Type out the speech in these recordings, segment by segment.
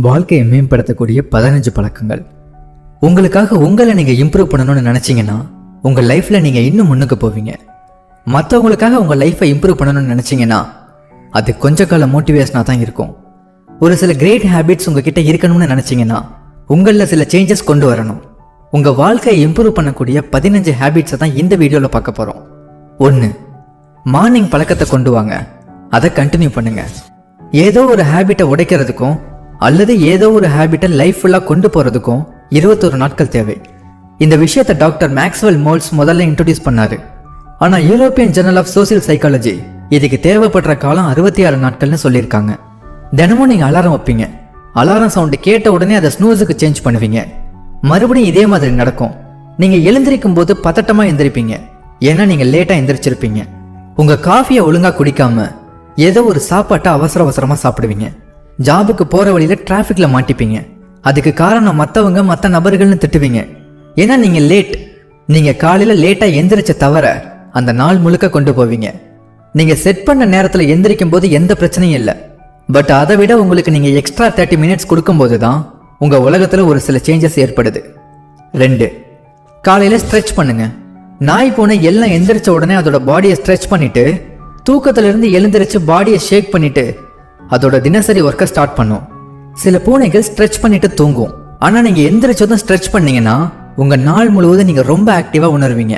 வாழ்க்கையை மேம்படுத்தக்கூடிய 15 பழக்கங்கள். உங்களுக்காக உங்களை நீங்கள் இம்ப்ரூவ் பண்ணணும்னு நினச்சிங்கன்னா உங்கள் லைஃப்பில் நீங்கள் இன்னும் முன்னுக்கு போவீங்க. மற்றவங்களுக்காக உங்கள் லைஃப்பை இம்ப்ரூவ் பண்ணணும்னு நினச்சிங்கன்னா அது கொஞ்ச கால மோட்டிவேஷனாக தான் இருக்கும். ஒரு சில கிரேட் ஹேபிட்ஸ் உங்ககிட்ட இருக்கணும்னு நினச்சிங்கன்னா உங்களில் சில சேஞ்சஸ் கொண்டு வரணும். உங்கள் வாழ்க்கையை இம்ப்ரூவ் பண்ணக்கூடிய 15 ஹேபிட்ஸை தான் இந்த வீடியோவில் பார்க்க போகிறோம். 1. மார்னிங் பழக்கத்தை கொண்டு வாங்க, அதை கண்டினியூ பண்ணுங்க. ஏதோ ஒரு ஹேபிட்டை உடைக்கிறதுக்கும் அல்லது ஏதோ ஒரு ஹேபிட்டை லைஃப் ஃபுல்லாக கொண்டு போகிறதுக்கும் 21 நாட்கள் தேவை. இந்த விஷயத்தை டாக்டர் மேக்ஸ்வெல் மோல்ட்ஸ் முதல்ல இன்ட்ரோடியூஸ் பண்ணாரு. ஆனால் European journal of social psychology இதுக்கு தேவைப்படுற காலம் 66 நாட்கள்னு சொல்லியிருக்காங்க. தினமும் நீங்கள் அலாரம் வைப்பீங்க. அலாரம் சவுண்டு கேட்ட உடனே அதை ஸ்னூஸுக்கு சேஞ்ச் பண்ணுவீங்க. மறுபடியும் இதே மாதிரி நடக்கும். நீங்கள் எழுந்திருக்கும் போது பதட்டமாக எந்திரிப்பீங்க, ஏன்னா நீங்கள் லேட்டாக எந்திரிச்சிருப்பீங்க. உங்கள் காஃபியை ஒழுங்காக குடிக்காம ஏதோ ஒரு சாப்பாட்டை அவசரமாக சாப்பிடுவீங்க. ஜாபுக்கு போகிற வழியில் டிராஃபிக்கில் மாட்டிப்பீங்க. அதுக்கு காரணம் மற்றவங்க மற்ற நபர்கள்னு திட்டுவீங்க, ஏன்னா நீங்கள் லேட். நீங்கள் காலையில் லேட்டாக எந்திரிச்ச தவிர அந்த நாள் முழுக்க கொண்டு போவீங்க. நீங்கள் செட் பண்ண நேரத்தில் எந்திரிக்கும் போது எந்த பிரச்சனையும் இல்லை. பட் அதை விட உங்களுக்கு நீங்கள் எக்ஸ்ட்ரா 30 மினிட்ஸ் கொடுக்கும்போது தான் உங்கள் உலகத்தில் ஒரு சில சேஞ்சஸ் ஏற்படுது. 2. காலையில் ஸ்ட்ரெச் பண்ணுங்க. நாய் பூனை எல்லாம் எந்திரிச்ச உடனே அதோட பாடியை ஸ்ட்ரெச் பண்ணிட்டு தூக்கத்திலிருந்து எழுந்திரிச்சு பாடியை ஷேக் பண்ணிட்டு அதோட தினசரி ஒர்க்கை ஸ்டார்ட் பண்ணும். சில பூனைகள் ஸ்ட்ரெச் பண்ணிட்டு தூங்கும். ஆனால் நீங்கள் எந்திரிச்சதும் ஸ்ட்ரெச் பண்ணீங்கன்னா உங்கள் நாள் முழுவதும் நீங்கள் ரொம்ப ஆக்டிவாக உணர்வீங்க.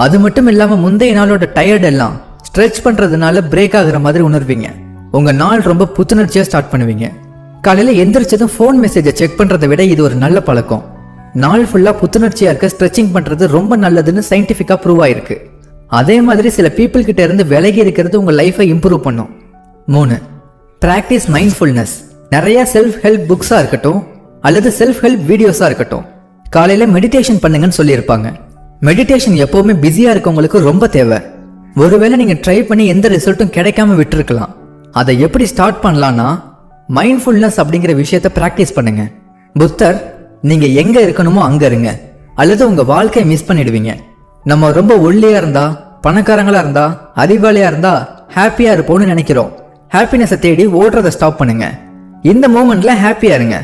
அது மட்டும் இல்லாமல் முந்தைய நாளோட டயர்ட் எல்லாம் ஸ்ட்ரெச் பண்ணுறதுனால பிரேக் ஆகுற மாதிரி உணர்வீங்க. உங்கள் நாள் ரொம்ப புத்துணர்ச்சியாக ஸ்டார்ட் பண்ணுவீங்க. காலையில் எந்திரிச்சதும் ஃபோன் மெசேஜை செக் பண்ணுறதை விட இது ஒரு நல்ல பழக்கம். நாள் ஃபுல்லாக புத்துணர்ச்சியாக இருக்க ஸ்ட்ரெச்சிங் பண்ணுறது ரொம்ப நல்லதுன்னு சயின்டிஃபிக்காக ப்ரூவ் ஆயிருக்கு. அதே மாதிரி சில பீப்புள் கிட்ட இருந்து விலகி இருக்கிறது உங்கள் லைஃபை இம்ப்ரூவ் பண்ணும். 3. Practice mindfulness. நிறைய செல்ஃப் ஹெல்ப் புக்ஸாக இருக்கட்டும் அல்லது செல்ஃப் ஹெல்ப் வீடியோஸாக இருக்கட்டும், காலையில் மெடிடேஷன் பண்ணுங்கன்னு சொல்லியிருப்பாங்க. மெடிடேஷன் எப்போவுமே பிஸியாக இருக்கவங்களுக்கு ரொம்ப தேவை. ஒருவேளை நீங்கள் ட்ரை பண்ணி எந்த ரிசல்ட்டும் கிடைக்காம விட்டுருக்கலாம். அதை எப்படி ஸ்டார்ட் பண்ணலான்னா மைண்ட்ஃபுல்னஸ் அப்படிங்கிற விஷயத்தை ப்ராக்டிஸ் பண்ணுங்க. புத்தர், நீங்கள் எங்கே இருக்கணுமோ அங்கே இருங்க, அல்லது உங்கள் வாழ்க்கையை மிஸ் பண்ணிடுவீங்க. நம்ம ரொம்ப ஒல்லியாக இருந்தா, பணக்காரங்களாக இருந்தா, அறிவாளியாக இருந்தா ஹாப்பியாக இருப்போம்னு நினைக்கிறோம். ஹாப்பினஸை தேடி ஓடுறதை ஸ்டாப் பண்ணுங்க. இந்த மூமெண்ட்ல ஹாப்பியாக இருங்க.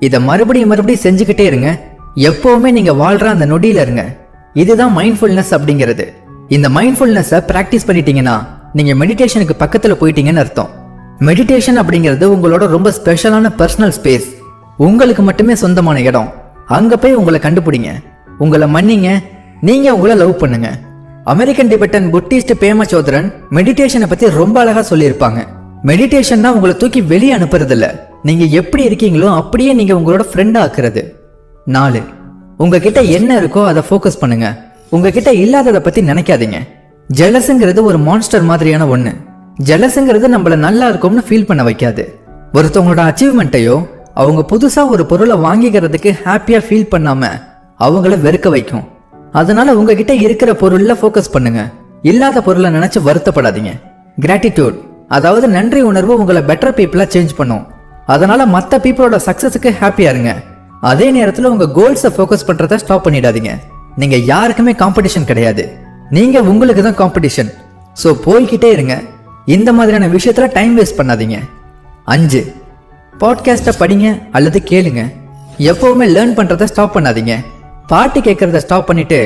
இதை மறுபடியும் செஞ்சுக்கிட்டே இருங்க. எப்போவுமே நீங்கள் வாழ்கிற அந்த நொடியில் இருங்க. இதுதான் மைண்ட்ஃபுல்னஸ் அப்படிங்கிறது. இந்த மைண்ட்ஃபுல்னஸை ப்ராக்டிஸ் பண்ணிட்டீங்கன்னா நீங்கள் மெடிடேஷனுக்கு பக்கத்தில் போயிட்டீங்கன்னு அர்த்தம். மெடிடேஷன் அப்படிங்கிறது உங்களோட ரொம்ப ஸ்பெஷலான பர்சனல் ஸ்பேஸ். உங்களுக்கு மட்டுமே சொந்தமான இடம். அங்கே போய் உங்களை கண்டுபிடிங்க, உங்களை மன்னிங்க, நீங்கள் உங்களை லவ் பண்ணுங்க. அமெரிக்கன் டிபெட்டன் புத்திஸ்ட் பேமா சோதரன் மெடிடேஷனை பற்றி ரொம்ப அழகாக சொல்லியிருப்பாங்க. மெடிடேஷன் தான் உங்களை தூக்கி வெளியே அனுப்புறதில்ல, நீங்கள் எப்படி இருக்கீங்களோ அப்படியே நீங்கள் உங்களோட ஃப்ரெண்டாக ஆக்குறது. 4. உங்ககிட்ட என்ன இருக்கோ அதை ஃபோக்கஸ் பண்ணுங்க. உங்ககிட்ட இல்லாததை பற்றி நினைக்காதீங்க. ஜெலஸுங்கிறது ஒரு மான்ஸ்டர் மாதிரியான ஒன்று. ஜெலஸுங்கிறது நம்மள நல்லா இருக்கும்னு ஃபீல் பண்ண வைக்காது. ஒருத்தவங்களோட அச்சீவ்மெண்ட்டையோ அவங்க புதுசாக ஒரு பொருளை வாங்கிக்கிறதுக்கு ஹாப்பியாக ஃபீல் பண்ணாமல் அவங்கள வெறுக்க வைக்கும். அதனால உங்ககிட்ட இருக்கிற பொருளில் ஃபோக்கஸ் பண்ணுங்க. இல்லாத பொருளை நினச்சி வருத்தப்படாதீங்க. கிராட்டிடியூட், அதாவது நன்றி உணர்வு உங்களை பெட்டர் பீப்புளாக சேஞ்ச் பண்ணும். அதனால மற்ற பீப்புளோட சக்ஸஸுக்கு ஹாப்பியாக இருங்க. அதே நேரத்தில் உங்கள் கோல்ஸை ஃபோக்கஸ் பண்ணுறதை ஸ்டாப் பண்ணிடாதீங்க. நீங்கள் யாருக்குமே காம்படிஷன் கிடையாது, நீங்கள் உங்களுக்கு தான் காம்படிஷன். ஸோ போய்கிட்டே இருங்க. இந்த மாதிரியான விஷயத்தில் டைம் வேஸ்ட் பண்ணாதீங்க. 5. பாட்காஸ்ட்டை படிங்க அல்லது கேளுங்க. எப்போவுமே லேர்ன் பண்ணுறதை ஸ்டாப் பண்ணாதீங்க. பாட்டு கேட்குறத ஸ்டாப் பண்ணிவிட்டு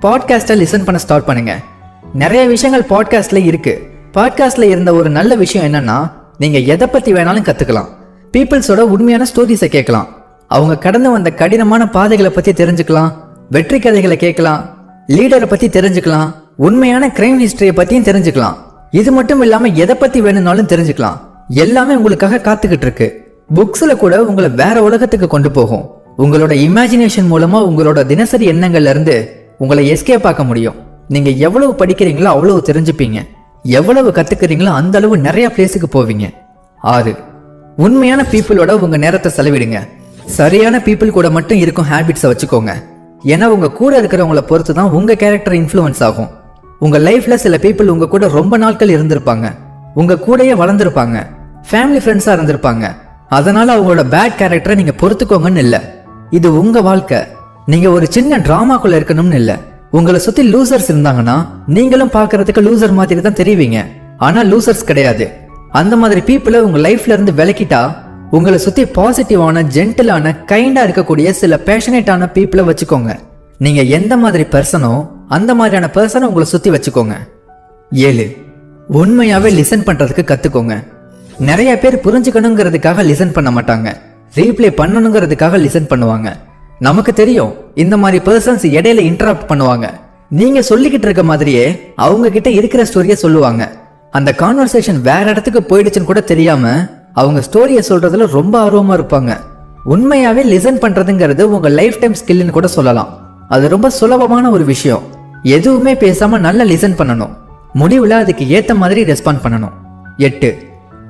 பாட்காஸ்ட்டை லிசன் பண்ண ஸ்டார்ட் பண்ணுங்க. நிறைய விஷயங்கள் பாட்காஸ்ட்டில் இருக்குது. பாட்காஸ்ட்டில் இருந்த ஒரு நல்ல விஷயம் என்னென்னா, நீங்கள் எதை பற்றி வேணாலும் கற்றுக்கலாம். பீப்புள்ஸோட உண்மையான ஸ்டோரிஸை கேட்கலாம். அவங்க கடந்து வந்த கடினமான பாதைகளை பற்றி தெரிஞ்சுக்கலாம். வெற்றி கதைகளை கேட்கலாம். லீடரை பற்றி தெரிஞ்சுக்கலாம். உண்மையான கிரைம் ஹிஸ்டரியை பற்றியும் தெரிஞ்சுக்கலாம். இது மட்டும் இல்லாமல் எதை பற்றி வேணும்னாலும் தெரிஞ்சுக்கலாம். எல்லாமே உங்களுக்காக காத்துக்கிட்டு இருக்கு. புக்ஸில் கூட உங்களை வேற உலகத்துக்கு கொண்டு போகும். உங்களோட இமேஜினேஷன் மூலமாக உங்களோட தினசரி எண்ணங்கள்ல இருந்து உங்களை எஸ்கேப் ஆக்க முடியும். நீங்கள் எவ்வளவு படிக்கிறீங்களோ அவ்வளவு தெரிஞ்சுப்பீங்க. எவ்வளவு கற்றுக்கிறீங்களோ அந்த அளவு நிறைய பிளேஸுக்கு போவீங்க. 6. உண்மையான பீப்புளோட உங்கள் நேரத்தை செலவிடுங்க. சரியான பீப்புள் கூட மட்டும் இருக்கும் ஹேபிட்ஸை வச்சுக்கோங்க. ஏன்னா உங்கள் கூட இருக்கிறவங்கள பொறுத்து தான் உங்கள் கேரக்டர் இன்ஃப்ளூயன்ஸ் ஆகும். உங்கள் லைஃப்பில் சில பீப்புள் உங்கள் கூட ரொம்ப நாட்கள் இருந்திருப்பாங்க. உங்கள் கூடயே வளர்ந்துருப்பாங்க. ஃபேமிலி ஃப்ரெண்ட்ஸாக இருந்திருப்பாங்க. அதனால் அவங்களோட பேட் கேரக்டரை நீங்கள் பொறுத்துக்கோங்கன்னு இல்லை. இது உங்கள் வாழ்க்கை. நீங்கள் ஒரு சின்ன ட்ராமாக்குள்ளே இருக்கணும்னு இல்லை. உங்களை சுற்றி லூசர்ஸ் இருந்தாங்கன்னா நீங்களும் பார்க்கறதுக்கு லூசர் மாதிரி தான் தெரிவிங்க. ஆனால் லூசர்ஸ் கிடையாது. அந்த மாதிரி பீப்புளை உங்கள் லைஃப்ல இருந்து விலக்கிட்டா உங்களை சுற்றி பாசிட்டிவான, ஜென்டிலான, கைண்டாக இருக்கக்கூடிய சில பேஷனேட்டான பீப்புளை வச்சுக்கோங்க. நீங்கள் எந்த மாதிரி பர்சனோ அந்த மாதிரியான பர்சனை உங்களை சுற்றி வச்சுக்கோங்க. 7. உண்மையாகவே லிசன் பண்ணுறதுக்கு கற்றுக்கோங்க. நிறைய பேர் புரிஞ்சுக்கணுங்கிறதுக்காக லிசன் பண்ண மாட்டாங்க, ரீப்ளே பண்ணணுங்கிறதுக்காக லிசன் பண்ணுவாங்க. நமக்கு தெரியும் இந்த மாதிரி பர்சன்ஸ் இடையில இன்டராப்ட் பண்ணுவாங்க. நீங்கள் சொல்லிக்கிட்டு இருக்க மாதிரியே அவங்க கிட்ட இருக்கிற ஸ்டோரியை சொல்லுவாங்க. அந்த கான்வர்சேஷன் வேற இடத்துக்கு போயிடுச்சுன்னு கூட தெரியாம அவங்க ஸ்டோரியை சொல்றதுல ரொம்ப ஆர்வமா இருப்பாங்க. உண்மையாவே லிசன் பண்றதுங்கிறது உங்க லைஃப் டைம் ஸ்கில்னு கூட சொல்லலாம். அது ரொம்ப சுலபமான ஒரு விஷயம். எதுவுமே பேசாம நல்லா லிசன் பண்ணணும், முடிவுல அதுக்கு ஏத்த மாதிரி ரெஸ்பாண்ட் பண்ணணும். 8.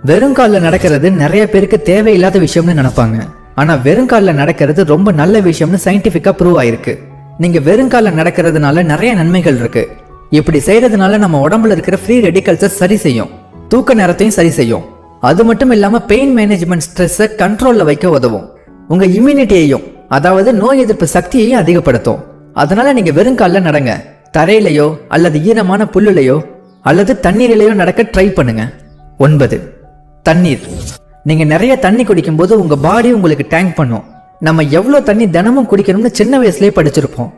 வெறுங்காலில் நடக்கிறது நிறைய பேருக்கு தேவையில்லாத விஷயம்னு நினைப்பாங்க. ஆனா வெறுங்காலில் நடக்கிறது ரொம்ப நல்ல விஷயம்னு சயின்டிபிக்கா ப்ரூவ் ஆயிருக்கு. நீங்க வெறுங்காலில் நடக்கிறதுனால நிறைய நன்மைகள் இருக்கு. இப்படி செய்யறதுனால நம்ம உடம்புல இருக்கிற ஃப்ரீ ரெடிகல்ஸை சரி செய்யும், தூக்க நேரத்தையும் சரி செய்யும். அது மட்டும் இல்லாம பெயின் மேனேஜ்மெண்ட், ஸ்ட்ரெஸ்ஸை கண்ட்ரோல்ல வைக்க உதவும். உங்க இம்யூனிட்டியையும், அதாவது நோய் எதிர்ப்பு சக்தியையும் அதிகப்படுத்தும். அதனால நீங்க வெறுங்காலில் நடங்க. தரையிலையோ அல்லது ஈரமான புல்லுலையோ அல்லது தண்ணீரிலையோ நடக்க ட்ரை பண்ணுங்க. 9. தண்ணீர். நீங்க நிறைய தண்ணி குடிக்கும் போது உங்க பாடி உங்களுக்கு டேங்க் பண்ணும். நம்ம எவ்வளவு தண்ணி தினமும் குடிக்கணும்னு சின்ன வயசுலயே படிச்சிருப்போம்.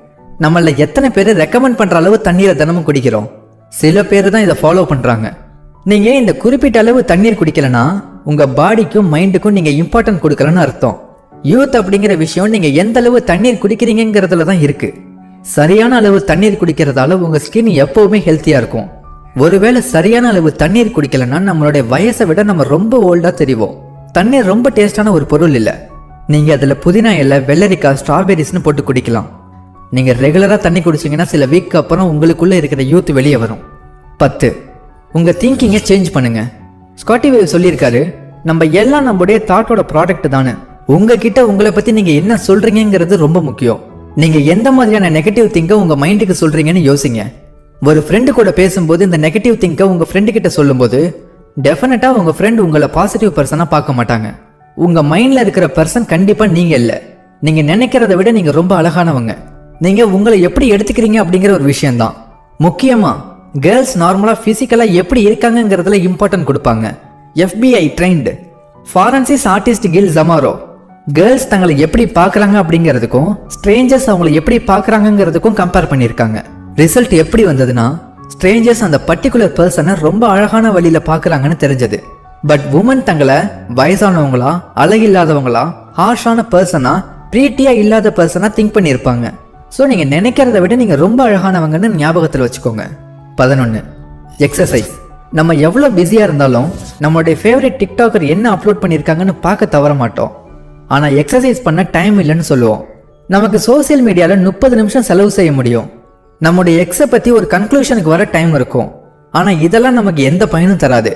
நம்மள எத்தனை பேர் ரெக்கமெண்ட் பண்ற அளவு தண்ணீரை தினமும் குடிக்கிறோம்? சில பேர் தான் இதை ஃபாலோ பண்றாங்க. நீங்க இந்த குறிப்பிட்ட அளவு தண்ணீர் குடிக்கலனா உங்க பாடிக்கும் மைண்டுக்கும் நீங்க இம்பார்ட்டன்ட் கொடுக்கலன்னு அர்த்தம். யூத் அப்படிங்கிற விஷயம் நீங்க எந்த அளவு தண்ணீர் குடிக்கிறீங்கிறதுல தான் இருக்கு. சரியான அளவு தண்ணீர் குடிக்கிறதால உங்க ஸ்கின் எப்பவுமே ஹெல்த்தியா இருக்கும். ஒருவேளை சரியான அளவு தண்ணீர் குடிக்கலன்னா நம்மளுடைய வயசை விட நம்ம ரொம்ப ஓல்டா தெரிவோம். தண்ணீர் ரொம்ப டேஸ்டான ஒரு பொருள் இல்லை. நீங்க அதுல புதினா இலை, வெள்ளரிக்காய், ஸ்ட்ராபெரிஸ்னு போட்டு குடிக்கலாம். நீங்க ரெகுலரா தண்ணி குடிச்சீங்கன்னா சில வீக் அப்புறம் உங்களுக்குள்ள இருக்கிற யூத் வெளியே வரும். 10. உங்க திங்கிங்கை சேஞ்ச் பண்ணுங்க. ஸ்காட்டி வேவ் சொல்லியிருக்காரு, நம்ம எல்லாம் நம்முடைய தாட்டோட ப்ராடக்ட் தானே. உங்ககிட்ட உங்களை பத்தி நீங்க என்ன சொல்றீங்கிறது ரொம்ப முக்கியம். நீங்க எந்த மாதிரியான நெகட்டிவ் திங்கை உங்க மைண்டுக்கு சொல்றீங்கன்னு யோசிங்க. ஒரு ஃப்ரெண்டு கூட பேசும்போது இந்த நெகட்டிவ் திங்கை உங்க ஃப்ரெண்டு கிட்ட சொல்லும்போது டெஃபினட்டா உங்க ஃப்ரெண்ட் உங்களை பாசிட்டிவ் பர்சனா பார்க்க மாட்டாங்க. உங்க மைண்ட்ல இருக்கிற பர்சன் கண்டிப்பா நீங்க இல்ல. நீங்க நினைக்கிறத விட நீங்க ரொம்ப அழகானவங்க. நீங்க உங்களை எப்படி எடுத்துக்கிறீங்க அப்படிங்கிற ஒரு விஷயம்தான் முக்கியமா. கேர்ள்ஸ் நார்மலா பிசிக்கலா எப்படி இருக்காங்கிறதுல இம்பார்ட்டன்ட் கொடுப்பாங்க. FBI trained forensic artist Gil Zamora girls தங்களை எப்படி பார்க்குறாங்க அப்படிங்கிறதுக்கும் ஸ்ட்ரேஞ்சர்ஸ் அவங்களை எப்படி பார்க்குறாங்கிறதுக்கும் கம்பேர் பண்ணியிருக்காங்க. ரிசல்ட் எப்படி வந்ததுன்னா, ஸ்ட்ரேஞ்சர்ஸ் அந்த பர்டிகுலர் பர்சனை ரொம்ப அழகான வழியில பார்க்குறாங்கன்னு தெரிஞ்சது. பட் உமன் தங்களை வயசானவங்களா, அழகில்லாதவங்களா, ஹார்ஷான பர்சனா, ப்ரீட்டியா இல்லாத பர்சனா திங்க் பண்ணியிருப்பாங்க. ஸோ நீங்கள் நினைக்கிறத விட நீங்கள் ரொம்ப அழகானவங்கன்னு ஞாபகத்தில் வச்சுக்கோங்க. 11. எக்ஸசைஸ். நம்ம எவ்வளோ பிஸியாக இருந்தாலும் நம்மளுடைய ஃபேவரட் டிக்டாக்கர் என்ன அப்லோட் பண்ணியிருக்காங்கன்னு பார்க்க தவற மாட்டோம். ஆனால் எக்ஸசைஸ் பண்ண டைம் இல்லைன்னு சொல்லுவோம். நமக்கு சோசியல் மீடியாவில் 30 நிமிஷம் செலவு செய்ய முடியும். நம்முடைய எக்ஸை பற்றி ஒரு கன்க்ளூஷனுக்கு வர டைம் இருக்கும். ஆனால் இதெல்லாம் நமக்கு எந்த பயனும் தராது.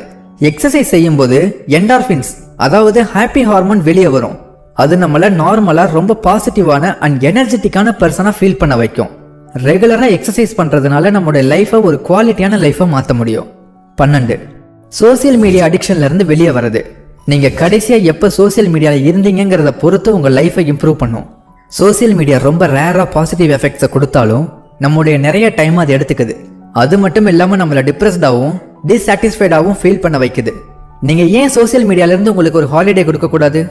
எக்ஸசைஸ் செய்யும்போது என்டார்ஃபின்ஸ், அதாவது ஹாப்பி ஹார்மோன் வெளியே வரும். அது நம்மளை நார்மலாக ரொம்ப பாசிட்டிவான அண்ட் எனர்ஜெட்டிக்கான பர்சனாக ஃபீல் பண்ண வைக்கும். ரெகுலராக எக்ஸசைஸ் பண்ணுறதுனால நம்மளுடைய லைஃப்பை ஒரு குவாலிட்டியான லைஃப்பை மாற்ற முடியும். 12. சோசியல் மீடியா அடிக்ஷன்லேருந்து வெளியே வர்றது. நீங்கள் கடைசியாக எப்போ சோசியல் மீடியாவில் இருந்தீங்கிறத பொறுத்து உங்கள் லைஃப்பை இம்ப்ரூவ் பண்ணும். சோசியல் மீடியா ரொம்ப ரேராக பாசிட்டிவ் எஃபெக்ட்ஸை கொடுத்தாலும் நம்முடைய நிறைய டைம் அது எடுத்துக்குது. அது மட்டும் இல்லாமல் நம்மளை டிப்ரெஸ்டாகவும் டிஸாட்டிஸ்ஃபைடாகவும் ஃபீல் பண்ண வைக்குது. நீங்கள் ஏன் சோசியல் மீடியாவிலேருந்து உங்களுக்கு ஒரு ஹாலிடே கொடுக்கக்கூடாது?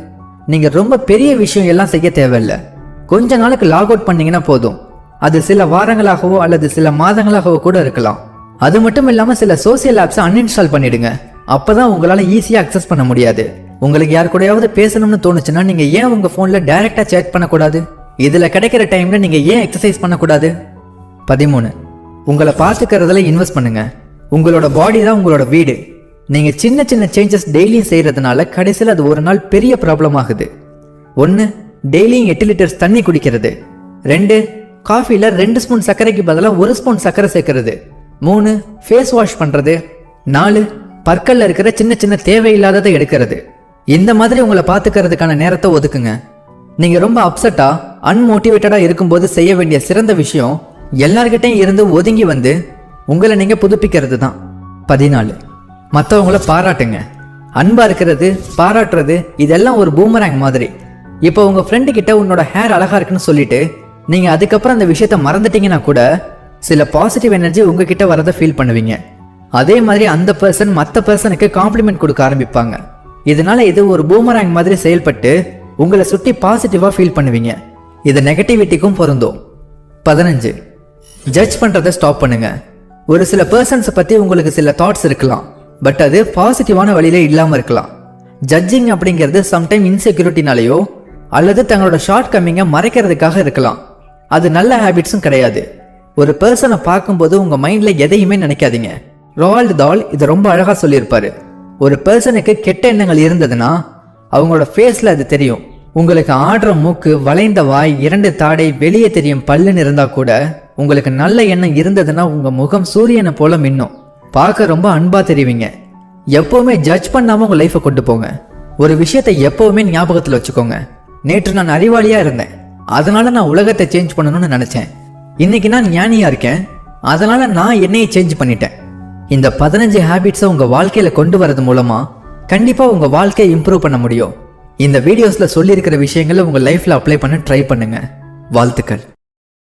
நீங்கள் ரொம்ப பெரிய விஷயம் எல்லாம் செய்ய தேவையில்லை. கொஞ்ச நாளுக்கு லாக் அவுட் பண்ணீங்கன்னா போதும். அது சில வாரங்களாகவோ அல்லது சில மாதங்களாகவோ கூட இருக்கலாம். அது மட்டும் இல்லாமல் சில சோசியல் ஆப்ஸை அன்இன்ஸ்டால் பண்ணிடுங்க. அப்போதான் உங்களால் ஈஸியாக அக்சஸ் பண்ண முடியாது. உங்களுக்கு யார் கூடயாவது பேசணும்னு தோணுச்சுன்னா நீங்கள் ஏன் உங்கள் ஃபோனில் டைரெக்டாக சேட் பண்ணக்கூடாது? இதில் கிடைக்கிற டைமில் நீங்கள் ஏன் எக்ஸசைஸ் பண்ணக்கூடாது? 13. உங்களை பார்த்துக்கிறதுல இன்வெஸ்ட் பண்ணுங்க. உங்களோட பாடி தான் உங்களோட வீடு. நீங்கள் சின்ன சின்ன சேஞ்சஸ் டெய்லியும் செய்கிறதுனால கடைசியில் அது ஒரு நாள் பெரிய ப்ராப்ளம் ஆகுது. 1. டெய்லியும் 8 லிட்டர்ஸ் தண்ணி குடிக்கிறது. 2. காஃபியில் 2 ஸ்பூன் சர்க்கரைக்கு பதிலாக 1 ஸ்பூன் சர்க்கரை சேர்க்கறது. 3. ஃபேஸ் வாஷ் பண்ணுறது. 4. பற்களில் இருக்கிற சின்ன சின்ன தேவையில்லாததை எடுக்கிறது. இந்த மாதிரி உங்களை பார்த்துக்கிறதுக்கான நேரத்தை ஒதுக்குங்க. நீங்கள் ரொம்ப அப்செட்டாக அன்மோட்டிவேட்டடாக இருக்கும்போது செய்ய வேண்டிய சிறந்த விஷயம் எல்லார்கிட்டையும் இருந்து ஒதுங்கி வந்து உங்களை நீங்கள் புதுப்பிக்கிறது தான். 14. மற்றவங்கள பாராட்டுங்க. அன்பாக இருக்கிறது, பாராட்டுறது இதெல்லாம் ஒரு பூமராங் மாதிரி. இப்போ உங்கள் ஃப்ரெண்டு கிட்ட உன்னோட ஹேர் அழகாக இருக்குன்னு சொல்லிட்டு நீங்கள் அதுக்கப்புறம் அந்த விஷயத்த மறந்துட்டீங்கன்னா கூட சில பாசிட்டிவ் எனர்ஜி உங்ககிட்ட வரதை ஃபீல் பண்ணுவீங்க. அதே மாதிரி அந்த பர்சன் மற்ற பர்சனுக்கு காம்ப்ளிமெண்ட் கொடுக்க ஆரம்பிப்பாங்க. இதனால இது ஒரு பூமராங் மாதிரி செயல்பட்டு உங்களை சுற்றி பாசிட்டிவா ஃபீல் பண்ணுவீங்க. இது நெகட்டிவிட்டிக்கும் பொருந்தும். 15 ஜட்ஜ் பண்றதை ஸ்டாப் பண்ணுங்க. ஒரு சில பர்சன்ஸை பத்தி உங்களுக்கு சில தாட்ஸ் இருக்கலாம், பட் அது பாசிட்டிவான வழியில இல்லாம இருக்கலாம். ஜட்ஜிங் அப்படிங்கிறது சம்டைம் இன்செக்யூரிட்டினாலேயோ அல்லது தங்களோட ஷார்ட் கம்மிங்கை மறைக்கிறதுக்காக இருக்கலாம். அது நல்ல ஹேபிட்ஸும் கிடையாது. ஒரு பர்சனை பார்க்கும்போது உங்க மைண்ட்ல எதையுமே நினைக்காதீங்க. ரொவால்ட் தால் இது ரொம்ப அழகா சொல்லியிருப்பாரு. ஒரு பர்சனுக்கு கெட்ட எண்ணங்கள் இருந்ததுன்னா அவங்களோட ஃபேஸ்ல அது தெரியும். உங்களுக்கு ஆடுற மூக்கு, வளைந்த வாய், 2 தாடை, வெளியே தெரியும் பல்லுன்னு இருந்தா கூட உங்களுக்கு நல்ல எண்ணம் இருந்ததுன்னா உங்க முகம் சூரியனை போல மின்னும். பார்க்க ரொம்ப அன்பா தெரிவிங்க. எப்பவுமே ஜட்ஜ் பண்ணாம உங்க லைஃபை கொண்டு போங்க. ஒரு விஷயத்தை எப்பவுமே ஞாபகத்தில் வச்சுக்கோங்க. நேற்று நான் அறிவாளியா இருந்தேன், அதனால நான் உலகத்தை சேஞ்ச் பண்ணணும்னு நினைச்சேன். இன்னைக்கு நான் ஞானியா இருக்கேன், அதனால நான் என்னையை சேஞ்ச் பண்ணிட்டேன். இந்த 15 ஹேபிட்ஸை உங்க வாழ்க்கையில கொண்டு வரது மூலமா கண்டிப்பா உங்க வாழ்க்கையை இம்ப்ரூவ் பண்ண முடியும். இந்த வீடியோஸ்ல சொல்லியிருக்கிற விஷயங்களை உங்க லைஃப்ல அப்ளை பண்ண ட்ரை பண்ணுங்க. வாழ்த்துக்கள்.